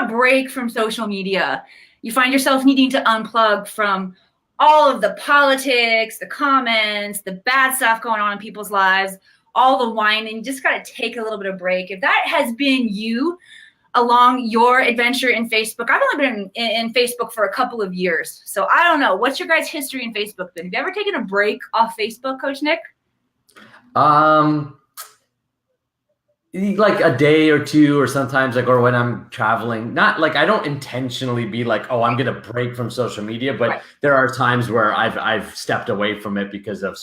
a break from social media, you find yourself needing to unplug from all of the politics, the comments, the bad stuff going on in people's lives, all the whining, you just got to take a little bit of break. If that has been you along your adventure in Facebook, I've only been in Facebook for a couple of years. So I don't know. What's your guys' history in Facebook been? Have you ever taken a break off Facebook, Coach Nick? Like a day or two, or sometimes like, or when I'm traveling, not like, I don't intentionally be like, oh, I'm going to break from social media, but right. There are times where I've stepped away from it because of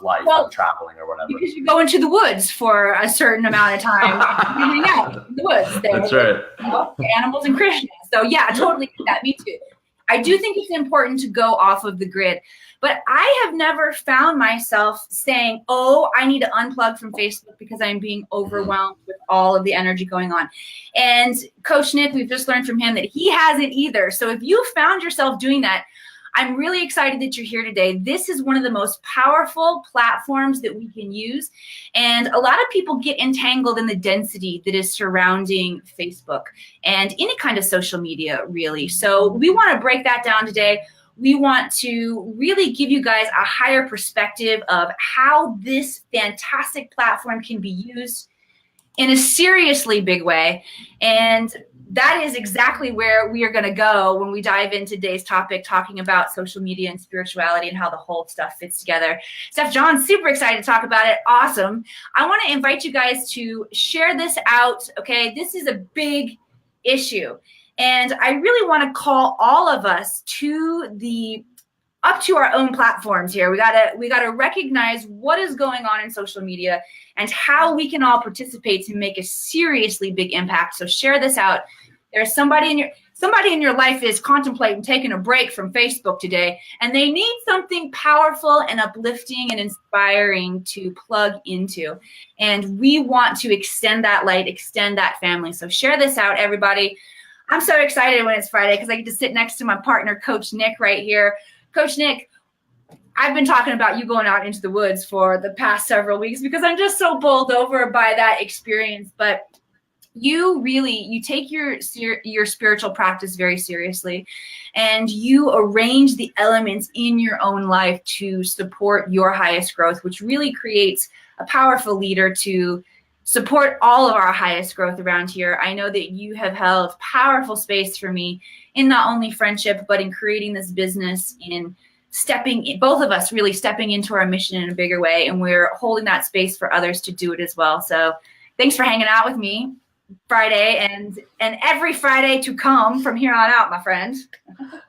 life, of traveling or whatever. Because you go into the woods for a certain amount of time and you hang out in the woods. There. That's right. You know, animals and Christians. So yeah, totally get that. Me too. I do think it's important to go off of the grid, but I have never found myself saying, oh, I need to unplug from Facebook because I'm being overwhelmed with all of the energy going on. And Coach Nick, we've just learned from him that he hasn't either. So if you found yourself doing that, I'm really excited that you're here today. This is one of the most powerful platforms that we can use. And a lot of people get entangled in the density that is surrounding Facebook and any kind of social media, really. So we want to break that down today. We want to really give you guys a higher perspective of how this fantastic platform can be used in a seriously big way. And that is exactly where we are going to go when we dive into today's topic, talking about social media and spirituality and how the whole stuff fits together. Steph John, super excited to talk about it. Awesome. I want to invite you guys to share this out. Okay, this is a big issue. And I really want to call all of us up to our own platforms here. We gotta recognize what is going on in social media and how we can all participate to make a seriously big impact. So share this out. There's somebody in your life is contemplating taking a break from Facebook today, and they need something powerful and uplifting and inspiring to plug into. And we want to extend that light, extend that family. So share this out, everybody. I'm so excited when it's Friday because I get to sit next to my partner, Coach Nick, right here. Coach Nick, I've been talking about you going out into the woods for the past several weeks because I'm just so bowled over by that experience. But you take your spiritual practice very seriously, and you arrange the elements in your own life to support your highest growth, which really creates a powerful leader to support all of our highest growth around here. I know that you have held powerful space for me in not only friendship, but in creating this business, in both of us really stepping into our mission in a bigger way. And we're holding that space for others to do it as well. So thanks for hanging out with me Friday and every Friday to come from here on out, my friend.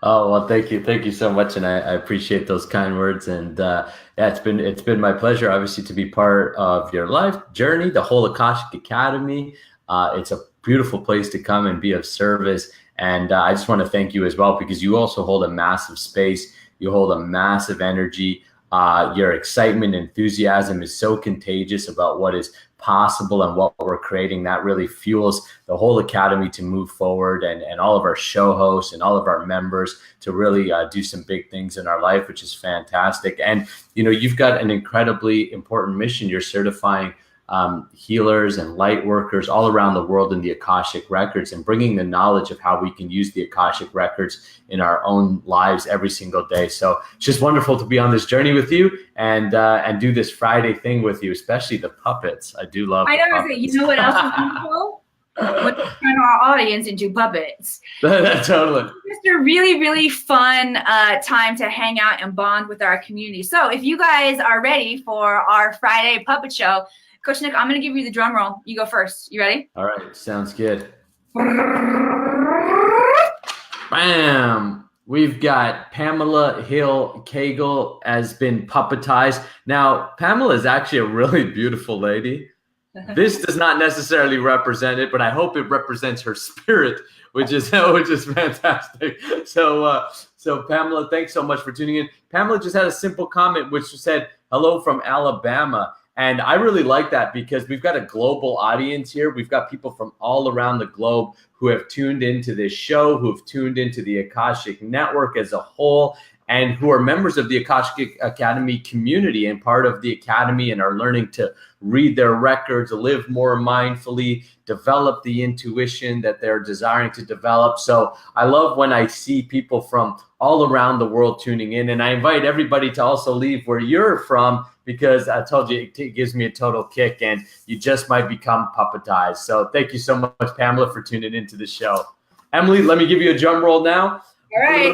Oh, well, thank you so much, and I appreciate those kind words. And yeah, it's been my pleasure, obviously, to be part of your life journey, the whole Akashic Academy. It's a beautiful place to come and be of service. And I just want to thank you as well, because you also hold a massive space. You hold a massive energy. Your excitement, enthusiasm is so contagious about what is possible and what we're creating. That really fuels the whole academy to move forward, and all of our show hosts and all of our members to really do some big things in our life, which is fantastic. And you've got an incredibly important mission. You're certifying healers and light workers all around the world in the Akashic Records, and bringing the knowledge of how we can use the Akashic Records in our own lives every single day. So it's just wonderful to be on this journey with you and do this Friday thing with you, especially the puppets. I do love. You know what else is wonderful? What to turn our audience into puppets. Totally. Just a really, really fun time to hang out and bond with our community. So if you guys are ready for our Friday puppet show, Coach Nick, I'm going to give you the drum roll. You go first. You ready? All right. Sounds good. Bam. We've got Pamela Hill Cagle has been puppetized. Now, Pamela is actually a really beautiful lady. This does not necessarily represent it, but I hope it represents her spirit, which is fantastic. So Pamela, thanks so much for tuning in. Pamela just had a simple comment, which said, "Hello from Alabama." And I really like that, because we've got a global audience here. We've got people from all around the globe who have tuned into this show, who have tuned into the Akashic Network as a whole. and who are members of the Akashic Academy community and part of the Academy and are learning to read their records, live more mindfully, develop the intuition that they're desiring to develop. So I love when I see people from all around the world tuning in, and I invite everybody to also leave where you're from, because I told you it gives me a total kick, and you just might become puppetized. So thank you so much, Pamela, for tuning into the show. Emily, let me give you a drum roll now. All right.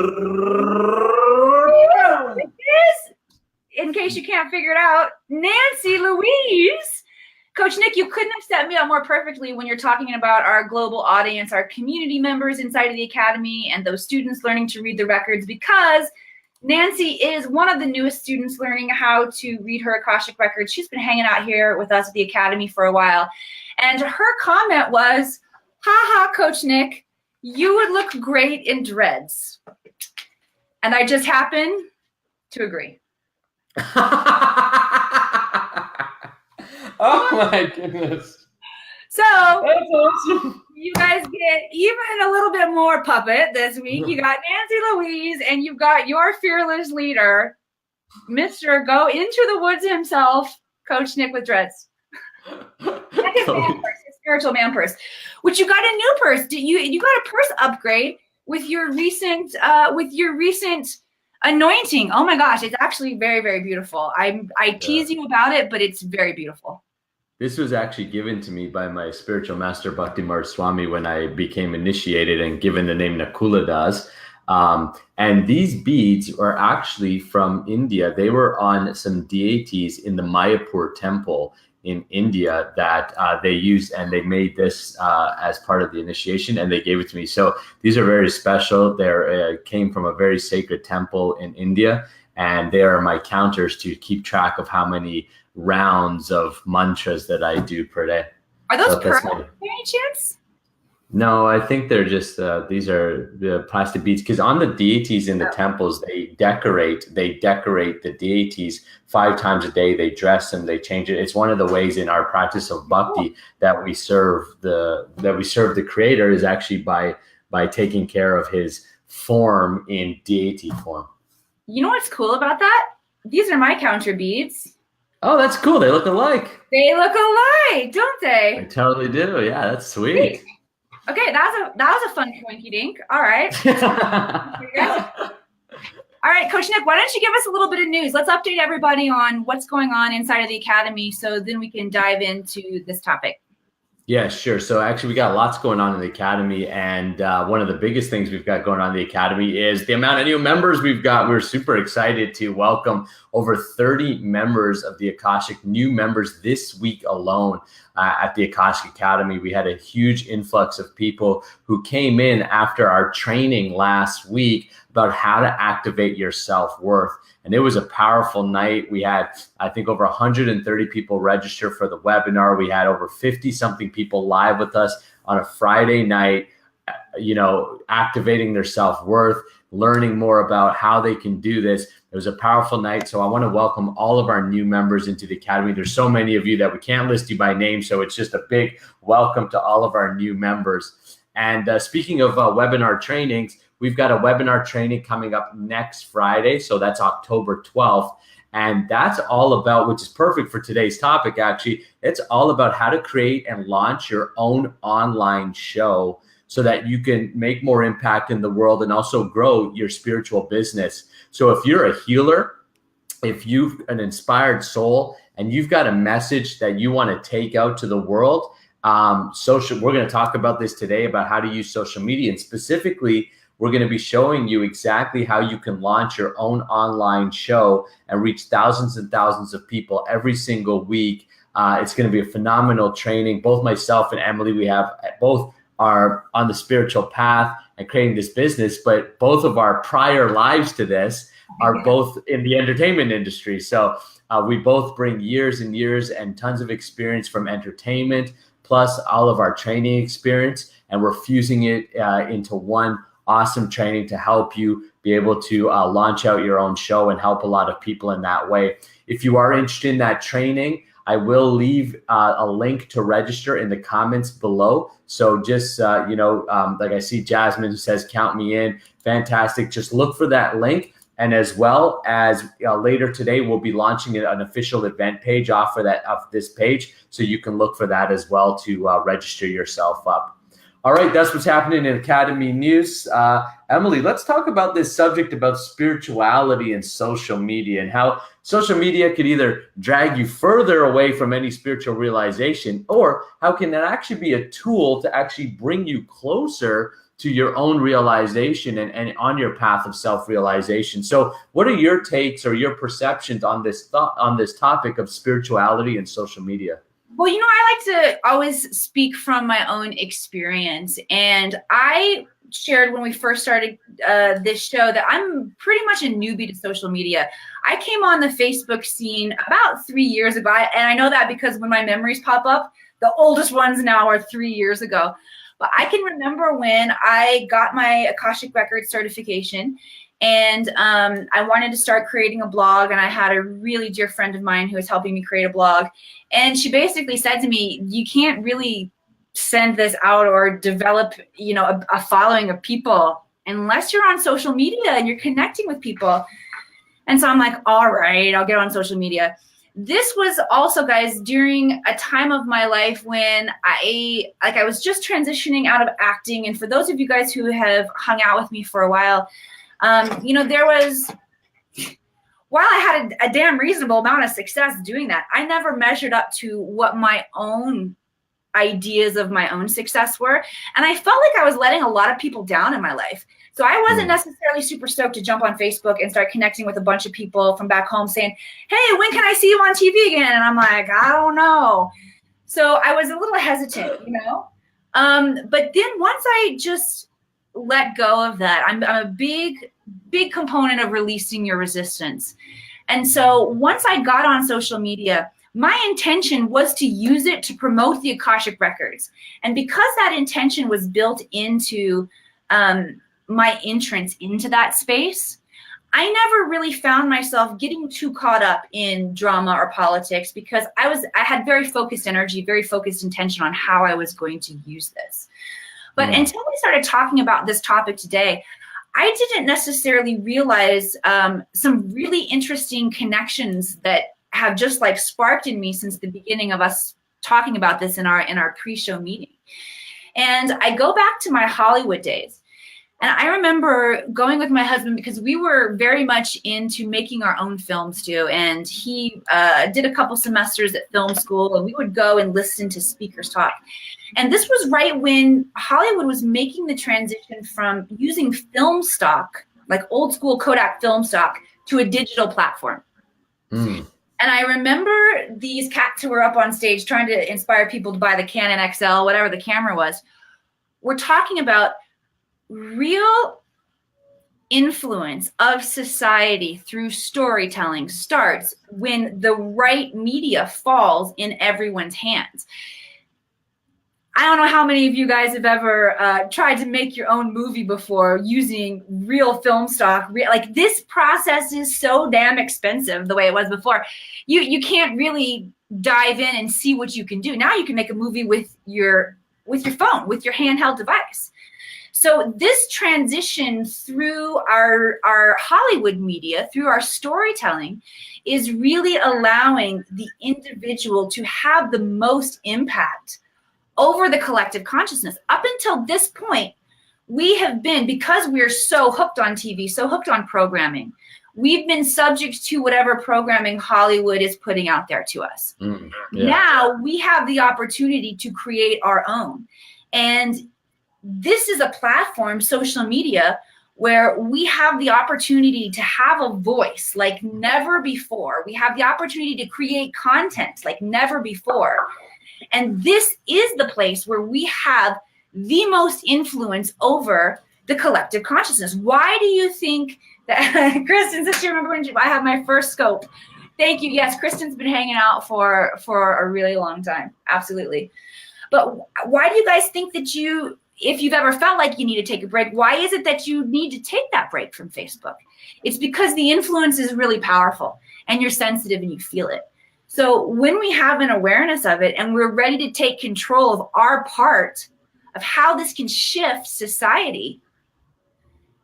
It is, in case you can't figure it out, Nancy Louise. Coach Nick, you couldn't have set me up more perfectly when you're talking about our global audience, our community members inside of the Academy, and those students learning to read the records, because Nancy is one of the newest students learning how to read her Akashic Records. She's been hanging out here with us at the Academy for a while. And her comment was, "Ha ha, Coach Nick, you would look great in dreads." And I just happen to agree. Oh my goodness. So that's awesome. You guys get even a little bit more puppet this week. You got Nancy Louise, and you've got your fearless leader, Mr. Go Into the Woods himself, Coach Nick with dreads. That's his man purse, his spiritual man purse. Which you got a new purse. You got a purse upgrade with your recent anointing. Oh my gosh, it's actually very, very beautiful. I tease you about it, but it's very beautiful. This was actually given to me by my spiritual master, Bhakti Swami, when I became initiated and given the name Nakula Das. And these beads are actually from India. They were on some deities in the Mayapur temple in India that they used, and they made this as part of the initiation, and they gave it to me. So these are very special. They came from a very sacred temple in India, and they are my counters to keep track of how many rounds of mantras that I do per day. Are those pearls by any chance? No, I think they're just these are the plastic beads, because on the deities in the temples, they decorate the deities 5 times a day. They dress them, they change it. It's one of the ways in our practice of bhakti that we serve the creator, is actually by taking care of his form in deity form. You know what's cool about that? These are my counter beads. Oh, that's cool. They look alike. They look alike, don't they? They totally do. Yeah, that's sweet. Okay, that was a fun twinky dink. All right. All right, Coach Nick, why don't you give us a little bit of news? Let's update everybody on what's going on inside of the Academy, so then we can dive into this topic. Yeah, sure. So actually, we got lots going on in the Academy, and one of the biggest things we've got going on in the Academy is the amount of new members we've got. We're super excited to welcome over 30 members of the Akashic, new members this week alone at the Akashic Academy. We had a huge influx of people who came in after our training last week about how to activate your self-worth. And it was a powerful night. We had, I think, over 130 people register for the webinar. We had over 50 something people live with us on a Friday night, activating their self-worth, learning more about how they can do this. It was a powerful night. So I want to welcome all of our new members into the Academy. There's so many of you that we can't list you by name. So it's just a big welcome to all of our new members. And speaking of webinar trainings, we've got a webinar training coming up next Friday. So that's October 12th. And that's all about, which is perfect for today's topic, actually. It's all about how to create and launch your own online show so that you can make more impact in the world and also grow your spiritual business. So if you're a healer, if you've an inspired soul, and you've got a message that you want to take out to the world, we're going to talk about this today, about how to use social media. And specifically, we're going to be showing you exactly how you can launch your own online show and reach thousands and thousands of people every single week. It's going to be a phenomenal training. Both myself and Emily, both are on the spiritual path and creating this business, but both of our prior lives to this are both in the entertainment industry. So we both bring years and years and tons of experience from entertainment, plus all of our training experience, and we're fusing it into one awesome training to help you be able to launch out your own show and help a lot of people in that way. If you are interested in that training, I will leave a link to register in the comments below. So just, like I see Jasmine who says, count me in. Fantastic. Just look for that link. And as well as later today, we'll be launching an official event page off this page. So you can look for that as well to register yourself up. All right, that's what's happening in Academy News. Emily, let's talk about this subject about spirituality and social media, and how social media could either drag you further away from any spiritual realization, or how can it actually be a tool to actually bring you closer to your own realization and on your path of self-realization. So what are your takes or your perceptions on this topic of spirituality and social media? Well, I like to always speak from my own experience. And I shared when we first started this show that I'm pretty much a newbie to social media. I came on the Facebook scene about 3 years ago. And I know that because when my memories pop up, the oldest ones now are 3 years ago. But I can remember when I got my Akashic Records certification, and I wanted to start creating a blog, and I had a really dear friend of mine who was helping me create a blog. And she basically said to me, you can't really send this out or develop, a following of people unless you're on social media and you're connecting with people. And so I'm like, all right, I'll get on social media. This was also, guys, during a time of my life when I was just transitioning out of acting. And for those of you guys who have hung out with me for a while, there was, while I had a damn reasonable amount of success doing that, I never measured up to what my own ideas of my own success were. And I felt like I was letting a lot of people down in my life. So I wasn't necessarily super stoked to jump on Facebook and start connecting with a bunch of people from back home saying, hey, when can I see you on TV again? And I'm like, I don't know. So I was a little hesitant, But then once I just let go of that, I'm a big component of releasing your resistance. And so once I got on social media, my intention was to use it to promote the Akashic Records. And because that intention was built into my entrance into that space, I never really found myself getting too caught up in drama or politics, because I had very focused energy, very focused intention on how I was going to use this. But until we started talking about this topic today, I didn't necessarily realize some really interesting connections that have just like sparked in me since the beginning of us talking about this in our pre-show meeting. And I go back to my Hollywood days. And I remember going with my husband because we were very much into making our own films too. And he did a couple semesters at film school, and we would go and listen to speakers talk. And this was right when Hollywood was making the transition from using film stock, like old school Kodak film stock, to a digital platform. And I remember these cats who were up on stage trying to inspire people to buy the Canon XL, whatever the camera was. We're talking about real influence of society through storytelling starts when the right media falls in everyone's hands. I don't know how many of you guys have ever tried to make your own movie before using real film stock. Like, this process is so damn expensive the way it was before. You can't really dive in and see what you can do. Now you can make a movie with your phone, with your handheld device. So this transition through our Hollywood media, through our storytelling, is really allowing the individual to have the most impact over the collective consciousness. Up until this point, we have been, because we're so hooked on TV, so hooked on programming, we've been subject to whatever programming Hollywood is putting out there to us. Now we have the opportunity to create our own. And this is a platform, social media, where we have the opportunity to have a voice like never before. We have the opportunity to create content like never before. And this is the place where we have the most influence over the collective consciousness. Why do you think that, Kristen, since you remember when I had my first scope? Thank you. Yes, Kristen's been hanging out for a really long time. Absolutely. But why do you guys think that if you've ever felt like you need to take a break, why is it that you need to take that break from Facebook? It's because the influence is really powerful and you're sensitive and you feel it. So when we have an awareness of it and we're ready to take control of our part of how this can shift society,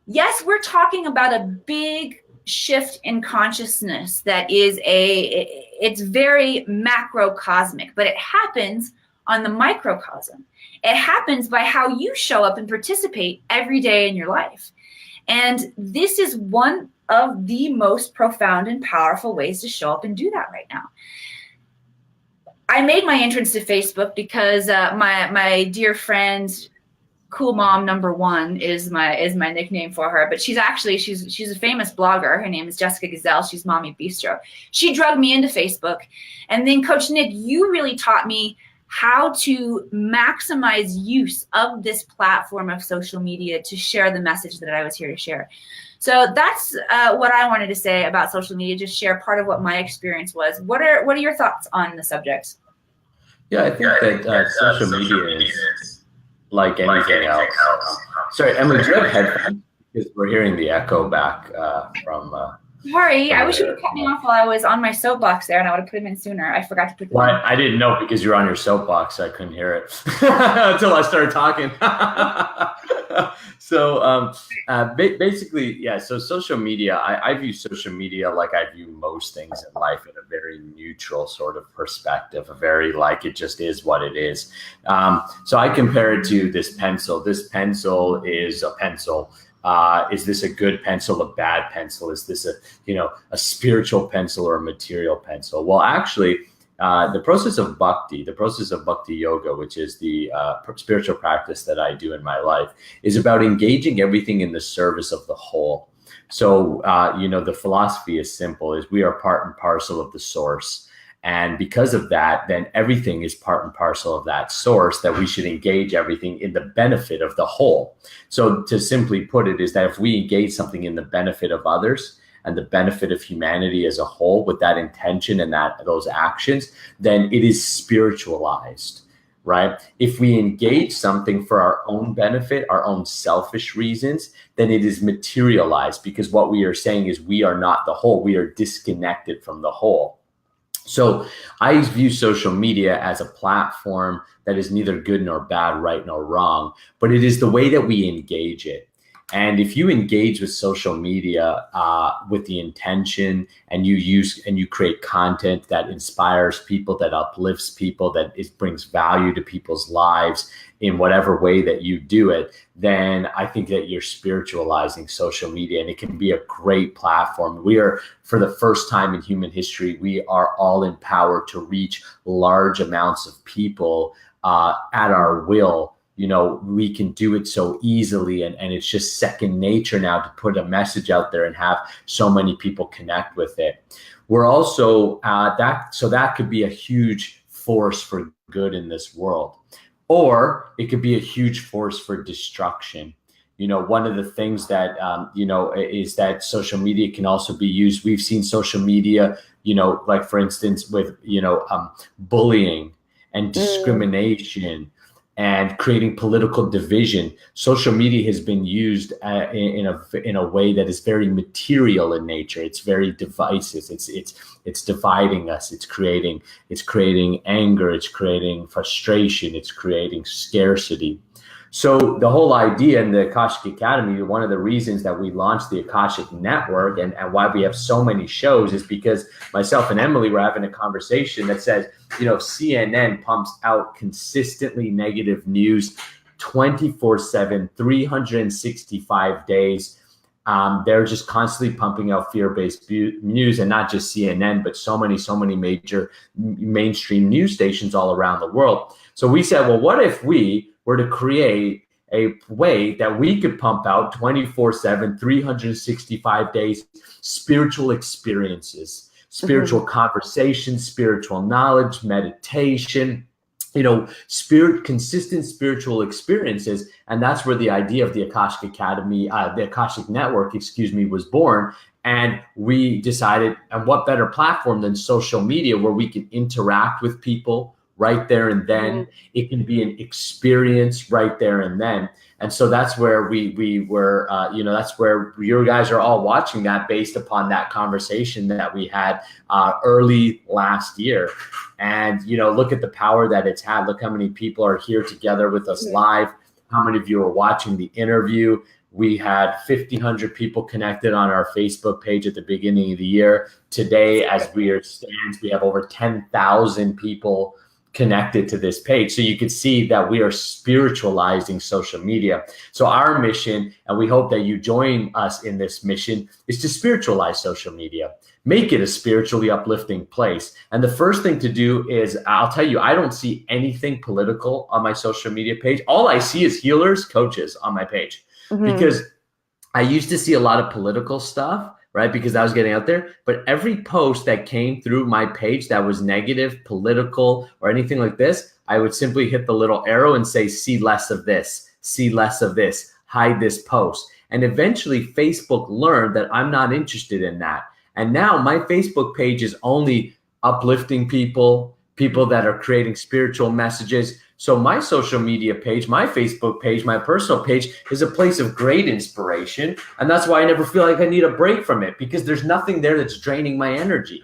yes, we're talking about a big shift in consciousness that is it's very macrocosmic, but it happens on the microcosm. It happens by how you show up and participate every day in your life. And this is one of the most profound and powerful ways to show up and do that right now. I made my entrance to Facebook because my dear friend, Cool Mom #1 is my nickname for her, but she's a famous blogger. Her name is Jessica Gazelle. She's Mommy Bistro. She drugged me into Facebook, and then Coach Nick, you really taught me how to maximize use of this platform of social media to share the message that I was here to share. So that's what I wanted to say about social media. Just share part of what my experience was. What are your thoughts on the subject? Yeah, I think that social media is like anything else. Sorry, Emily, do you have headphones? Because we're hearing the echo back from. Sorry, I wish you would cut me off while I was on my soapbox there, and I would have put them in sooner. I forgot to put them in. I didn't know because you're on your soapbox, so I couldn't hear it until I started talking. So basically, yeah, so social media, I view social media like I view most things in life in a very neutral sort of perspective, a very like it just is what it is. So I compare it to this pencil. This pencil is a pencil. Is this a good pencil, a bad pencil? Is this a spiritual pencil or a material pencil? Well, actually, the process of bhakti yoga, which is the spiritual practice that I do in my life, is about engaging everything in the service of the whole. So, the philosophy is simple, is we are part and parcel of the source. And because of that, then everything is part and parcel of that source, that we should engage everything in the benefit of the whole. So to simply put it is that if we engage something in the benefit of others and the benefit of humanity as a whole with that intention and those actions, then it is spiritualized, right? If we engage something for our own benefit, our own selfish reasons, then it is materialized, because what we are saying is we are not the whole, we are disconnected from the whole. So I view social media as a platform that is neither good nor bad, right nor wrong, but it is the way that we engage it. And if you engage with social media with the intention, and you create content that inspires people, that uplifts people, that brings value to people's lives in whatever way that you do it, then I think that you're spiritualizing social media, and it can be a great platform. We are, for the first time in human history, we are all empowered to reach large amounts of people at our will. We can do it so easily, and it's just second nature now to put a message out there and have so many people connect with it. We're also that could be a huge force for good in this world, or it could be a huge force for destruction. One of the things that, is that social media can also be used. We've seen social media, like for instance, with, bullying and discrimination and creating political division. Social media has been used in a way that is very material in nature. It's very divisive. It's dividing us. It's creating anger. It's creating frustration. It's creating scarcity. So the whole idea in the Akashic Academy, one of the reasons that we launched the Akashic Network and why we have so many shows is because myself and Emily were having a conversation that says, CNN pumps out consistently negative news 24/7, 365 days. They're just constantly pumping out fear-based news, and not just CNN, but so many major mainstream news stations all around the world. So we said, well, what if we were to create a way that we could pump out 24/7, 365 days, spiritual experiences, spiritual conversations, spiritual knowledge, meditation, consistent spiritual experiences. And that's where the idea of the Akashic Academy, the Akashic Network, was born. And we decided, and what better platform than social media, where we can interact with people right there and then. It can be an experience right there and then. And so that's where we were, that's where you guys are all watching that based upon that conversation that we had early last year. And, look at the power that it's had. Look how many people are here together with us live. How many of you are watching the interview? We had 1,500 people connected on our Facebook page at the beginning of the year. Today, as we stand, we have over 10,000 people connected to this page. So you can see that we are spiritualizing social media. So our mission, and we hope that you join us in this mission, is to spiritualize social media. Make it a spiritually uplifting place. And the first thing to do is, I'll tell you, I don't see anything political on my social media page. All I see is healers, coaches on my page. Because I used to see a lot of political stuff, right? Because I was getting out there. But every post that came through my page that was negative, political, or anything like this, I would simply hit the little arrow and say, see less of this, see less of this, hide this post. And eventually Facebook learned that I'm not interested in that. And now my Facebook page is only uplifting people, people that are creating spiritual messages. So my social media page, my Facebook page, my personal page is a place of great inspiration. And that's why I never feel like I need a break from it, because there's nothing there that's draining my energy,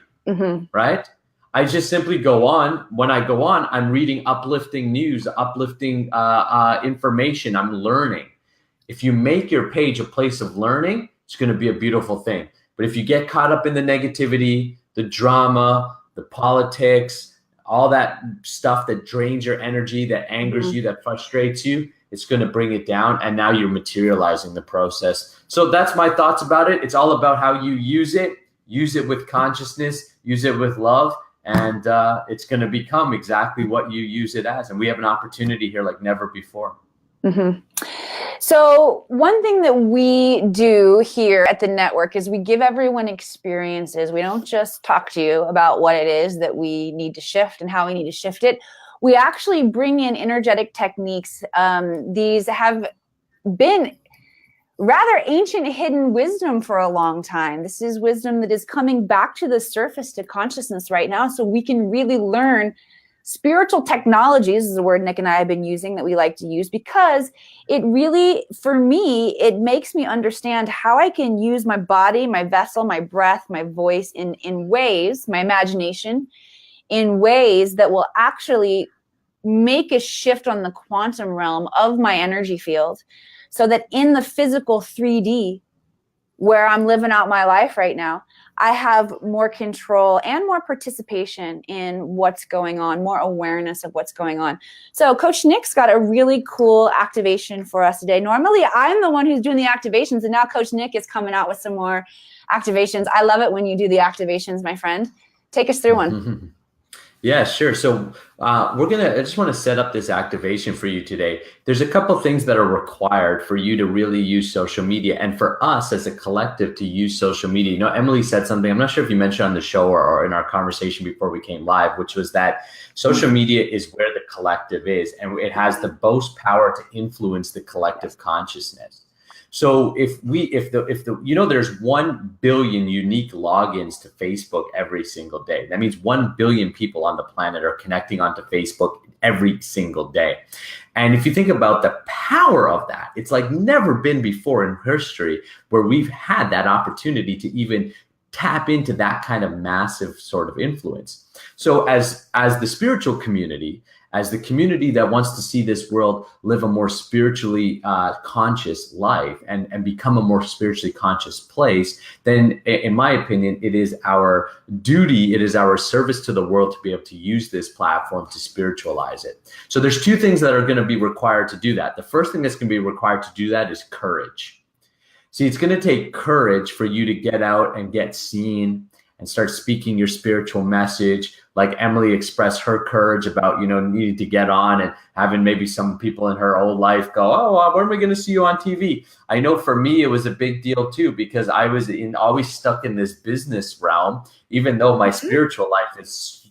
right? I just simply go on. When I go on, I'm reading uplifting news, uplifting information. I'm learning. If you make your page a place of learning, it's going to be a beautiful thing. But if you get caught up in the negativity, the drama, the politics, all that stuff that drains your energy, that angers you, that frustrates you, it's going to bring it down. And now you're materializing the process. So that's my thoughts about it. It's all about how you use it with consciousness, use it with love. And it's going to become exactly what you use it as. And we have an opportunity here like never before. So one thing that we do here at the network is we give everyone experiences. We don't just talk to you about what it is that we need to shift and how we need to shift it. We actually bring in energetic techniques. These have been rather ancient hidden wisdom for a long time. This is wisdom that is coming back to the surface, to consciousness right now, so we can really learn spiritual technologies, is the word Nick and I have been using that we like to use, because it really, for me, it makes me understand how I can use my body, my vessel, my breath, my voice in ways, my imagination, in ways that will actually make a shift on the quantum realm of my energy field, so that in the physical 3D, where I'm living out my life right now, I have more control and more participation in what's going on, more awareness of what's going on. So Coach Nick's got a really cool activation for us today. Normally, I'm the one who's doing the activations, and now Coach Nick is coming out with some more activations. I love it when you do the activations, my friend. Take us through one. Yeah, sure. So I just want to set up this activation for you today. There's a couple things that are required for you to really use social media, and for us as a collective to use social media. You know, Emily said something, I'm not sure if you mentioned on the show or in our conversation before we came live, which was that social media is where the collective is, and it has the most power to influence the collective consciousness. So if there's 1 billion unique logins to Facebook every single day. That means 1 billion people on the planet are connecting onto Facebook every single day. And if you think about the power of that, it's like never been before in history where we've had that opportunity to even tap into that kind of massive sort of influence. So as the spiritual community, as the community that wants to see this world live a more spiritually conscious life and become a more spiritually conscious place, then in my opinion, it is our duty, it is our service to the world to be able to use this platform to spiritualize it. So there's two things that are going to be required to do that. The first thing that's going to be required to do that is courage. See, it's going to take courage for you to get out and get seen and start speaking your spiritual message. Like Emily expressed her courage about, needing to get on and having maybe some people in her old life go, oh, when are we going to see you on TV? I know for me, it was a big deal too, because I was always stuck in this business realm, even though my spiritual life is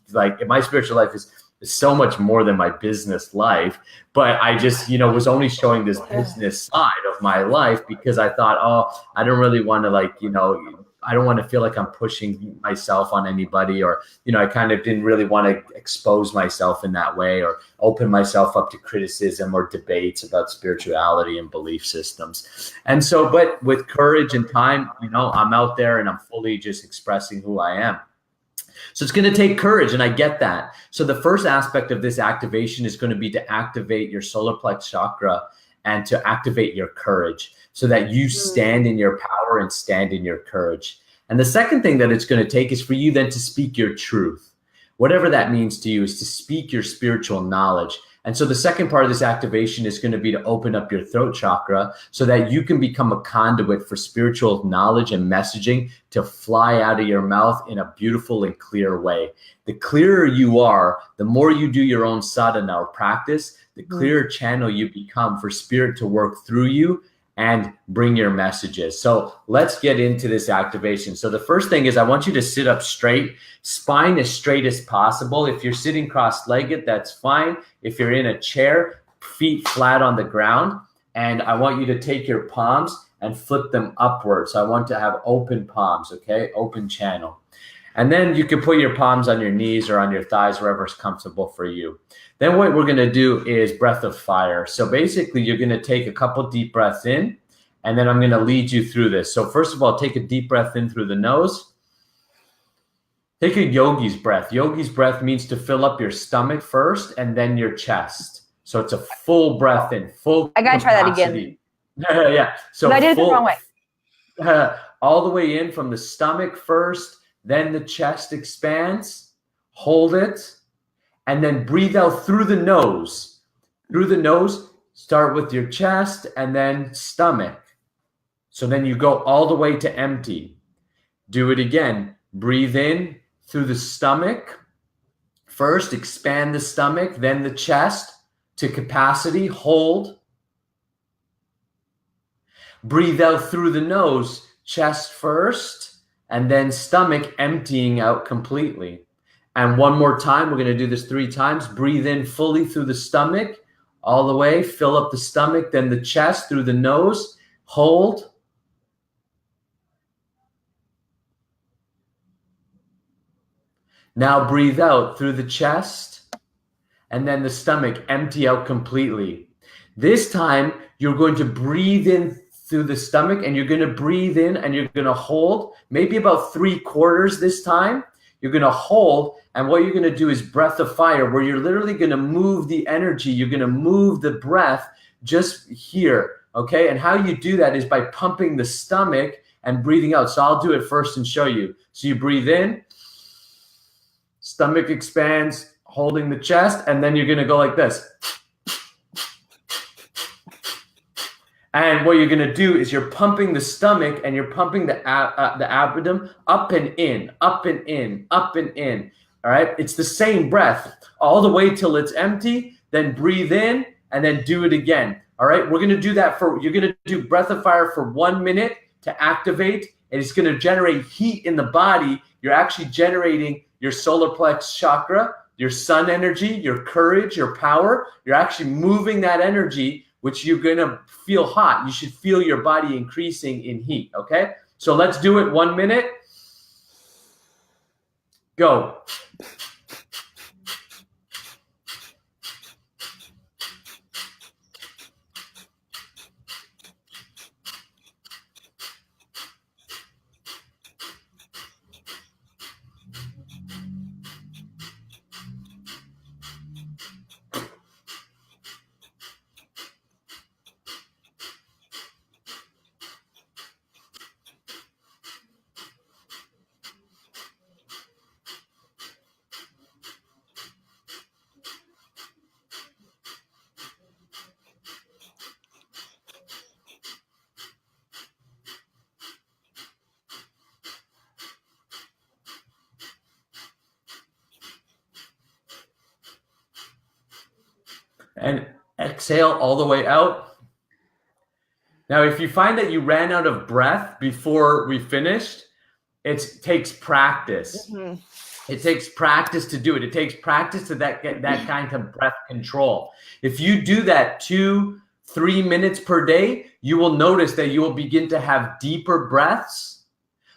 so much more than my business life. But I just, was only showing this business side of my life because I thought, I don't really want to I don't want to feel like I'm pushing myself on anybody, or, I kind of didn't really want to expose myself in that way or open myself up to criticism or debates about spirituality and belief systems. And so, but with courage and time, I'm out there and I'm fully just expressing who I am. So it's going to take courage, and I get that. So the first aspect of this activation is going to be to activate your solar plex chakra and to activate your courage so that you stand in your power and stand in your courage. And the second thing that it's going to take is for you then to speak your truth. Whatever that means to you is to speak your spiritual knowledge. And so the second part of this activation is going to be to open up your throat chakra so that you can become a conduit for spiritual knowledge and messaging to fly out of your mouth in a beautiful and clear way. The clearer you are, the more you do your own sadhana or practice, the clearer channel you become for spirit to work through you and bring your messages. So let's get into this activation. So the first thing is I want you to sit up straight, spine as straight as possible. If you're sitting cross-legged, that's fine. If you're in a chair, feet flat on the ground. And I want you to take your palms and flip them upwards. So I want to have open palms, okay? Open channel. And then you can put your palms on your knees or on your thighs, wherever's comfortable for you. Then what we're going to do is breath of fire. So basically, you're going to take a couple deep breaths in, and then I'm going to lead you through this. So first of all, take a deep breath in through the nose. Take a yogi's breath. Yogi's breath means to fill up your stomach first and then your chest. So it's a full breath in, full I got to try that again. Yeah. So but I did it the wrong way. All the way in from the stomach first, then the chest expands. Hold it. And then breathe out through the nose. Through the nose, start with your chest and then stomach. So then you go all the way to empty. Do it again. Breathe in through the stomach. First, expand the stomach, then the chest to capacity. Hold. Breathe out through the nose, chest first, and then stomach emptying out completely. And one more time, we're going to do this 3 times. Breathe in fully through the stomach, all the way. Fill up the stomach, then the chest through the nose. Hold. Now breathe out through the chest and then the stomach. Empty out completely. This time, you're going to breathe in through the stomach and you're going to breathe in and you're going to hold. Maybe about 3/4 this time. You're going to hold, and what you're going to do is breath of fire, where you're literally going to move the energy. You're going to move the breath just here, okay? And how you do that is by pumping the stomach and breathing out. So I'll do it first and show you. So you breathe in, stomach expands, holding the chest, and then you're going to go like this. And what you're going to do is you're pumping the stomach and you're pumping the abdomen up and in, up and in, up and in. All right. It's the same breath all the way till it's empty. Then breathe in and then do it again. All right. We're going to do that you're going to do breath of fire for 1 minute to activate. And it's going to generate heat in the body. You're actually generating your solar plex chakra, your sun energy, your courage, your power. You're actually moving that energy, which you're going to feel hot. You should feel your body increasing in heat, okay? So let's do it 1 minute. Go. And exhale all the way out. Now, if you find that you ran out of breath before we finished, it takes practice. Mm-hmm. It takes practice to do it. It takes practice to get that kind of breath control. If you do that 2-3 minutes per day, you will notice that you will begin to have deeper breaths,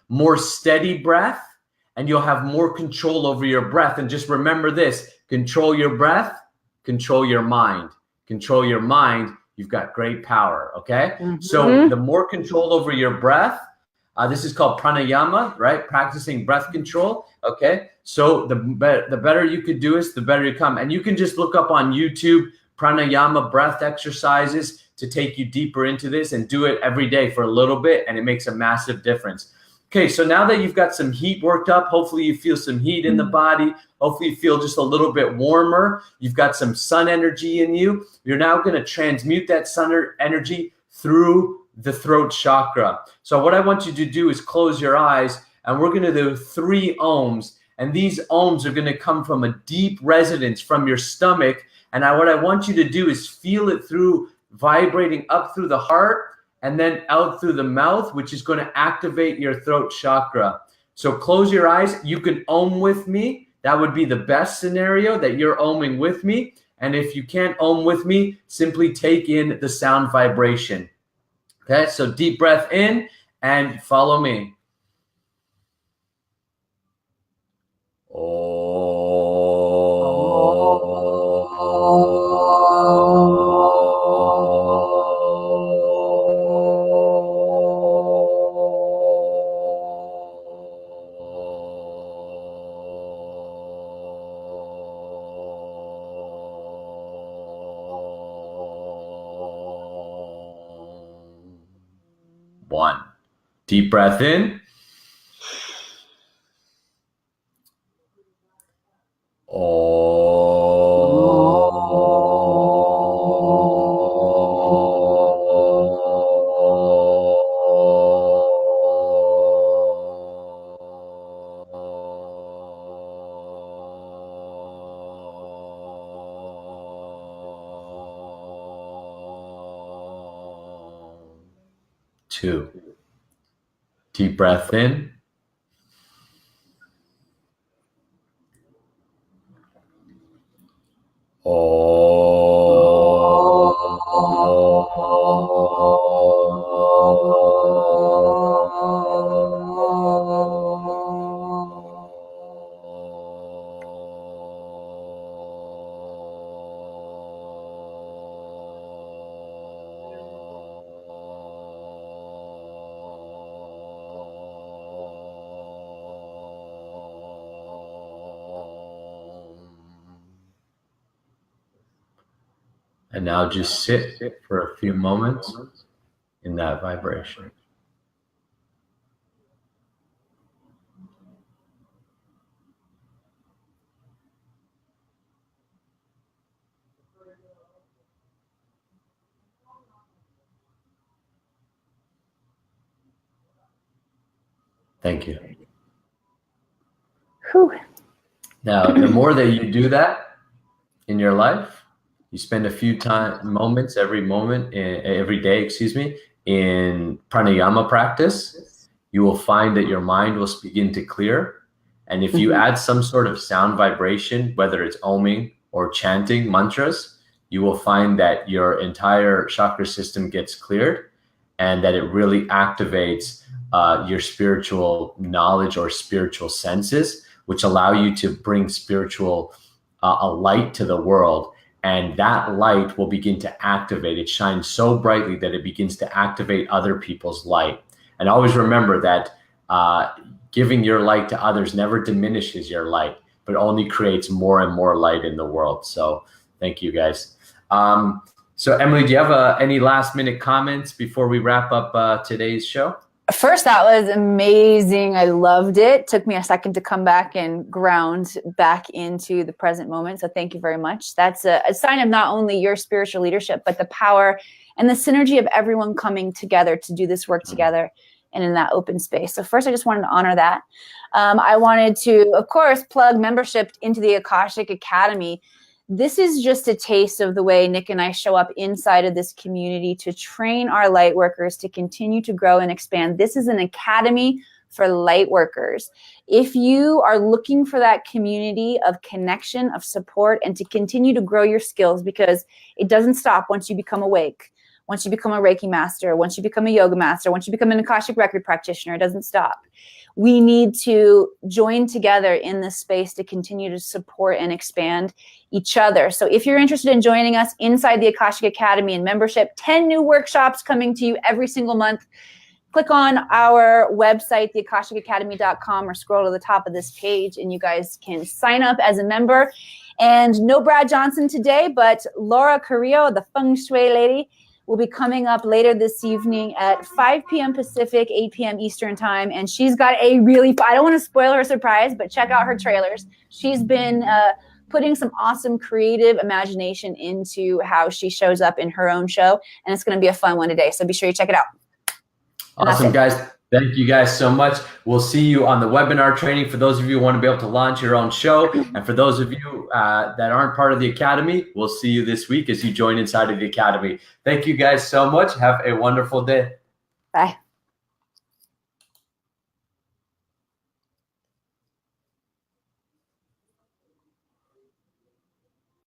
more steady breath, and you'll have more control over your breath. And just remember this: control your breath, control your mind. Control your mind, you've got great power, okay? Mm-hmm. So the more control over your breath, this is called pranayama, right? Practicing breath control, okay? So the better you could do is, the better you come. And you can just look up on YouTube pranayama breath exercises to take you deeper into this, and do it every day for a little bit, and it makes a massive difference. Okay, so now that you've got some heat worked up, hopefully you feel some heat in the body. Hopefully you feel just a little bit warmer. You've got some sun energy in you. You're now going to transmute that sun energy through the throat chakra. So what I want you to do is close your eyes, and we're going to do 3 ohms. And these ohms are going to come from a deep resonance from your stomach. And what I want you to do is feel it through, vibrating up through the heart and then out through the mouth, which is going to activate your throat chakra. So close your eyes. You can ohm with me. That would be the best scenario, that you're ohming with me. And if you can't ohm with me, simply take in the sound vibration. Okay, so deep breath in and follow me. One. Deep breath in. Two. Deep breath in. And now just sit for a few moments in that vibration. Thank you. Whew. Now, the more that you do that in your life, you spend a few moments every day, in pranayama practice, you will find that your mind will begin to clear. And if you add some sort of sound vibration, whether it's oming or chanting mantras, you will find that your entire chakra system gets cleared, and that it really activates your spiritual knowledge or spiritual senses, which allow you to bring spiritual a light to the world. And that light will begin to activate. It shines so brightly that it begins to activate other people's light. And always remember that giving your light to others never diminishes your light, but only creates more and more light in the world. So thank you, guys. So Emily, do you have any last minute comments before we wrap up today's show? First, that was amazing. I loved it. Took me a second to come back and ground back into the present moment. So thank you very much. That's a sign of not only your spiritual leadership, but the power and the synergy of everyone coming together to do this work together and in that open space. So first, I just wanted to honor that. I wanted to, of course, plug membership into the Akashic Academy. This is just a taste of the way Nick and I show up inside of this community to train our light workers to continue to grow and expand. This is an academy for light workers. If you are looking for that community of connection, of support, and to continue to grow your skills, because it doesn't stop once you become awake, once you become a Reiki master, once you become a yoga master, once you become an Akashic record practitioner, it doesn't stop. We need to join together in this space to continue to support and expand each other. So if you're interested in joining us inside the Akashic Academy and membership, 10 new workshops coming to you every single month. Click on our website, theakashicacademy.com, or scroll to the top of this page and you guys can sign up as a member. And no Brad Johnson today, but Laura Carrillo, the feng shui lady, will be coming up later this evening at 5 p.m. Pacific, 8 p.m. Eastern time. And she's got a really, I don't want to spoil her surprise, but check out her trailers. She's been putting some awesome creative imagination into how she shows up in her own show. And it's going to be a fun one today. So be sure you check it out. Awesome, guys. Thank you guys so much. We'll see you on the webinar training for those of you who want to be able to launch your own show. And for those of you that aren't part of the Academy, we'll see you this week as you join inside of the Academy. Thank you guys so much. Have a wonderful day. Bye.